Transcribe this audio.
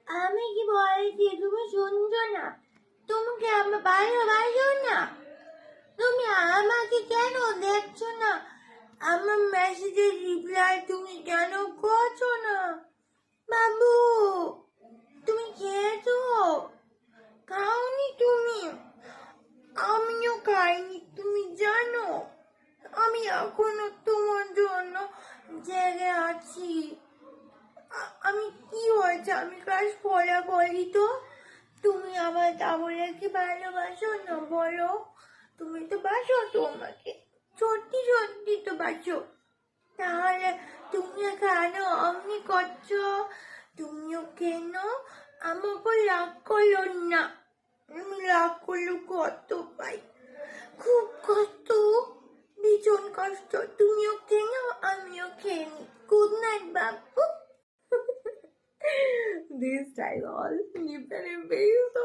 আমি কি বলছি তুমি শুনছো না? তুমি কি আমার ভালোবাসো না? তুমি আমাকে কেন দেখছো না? আমার মেসেজের রিপ্লাই তুমি কেন করছো না? বাবু, তুমি খেয়েছো? খাওনি তুমি? আমিও খাইনি, তুমি জানো? আমি এখনো তোমার জন্য জেগে আছি। আমি কি হয়েছে? আমি ক্লাস পড়া বলি তো। তুমি আমার তাহলে কি ভালোবাসো না বলো? তুমি তো বাসো তো আমাকে, সত্যি সত্যি তো বাসো। তাহলে তুমি কেন অমনি করছো? তুমিও কেন আমার উপর রাগ করলো না? আমি রাগ করলে কত পাই, খুব কষ্ট, ভীষণ কষ্ট। তুমিও কেন, আমিও খেয়ে নি। Good night Babu. This time all, you better be so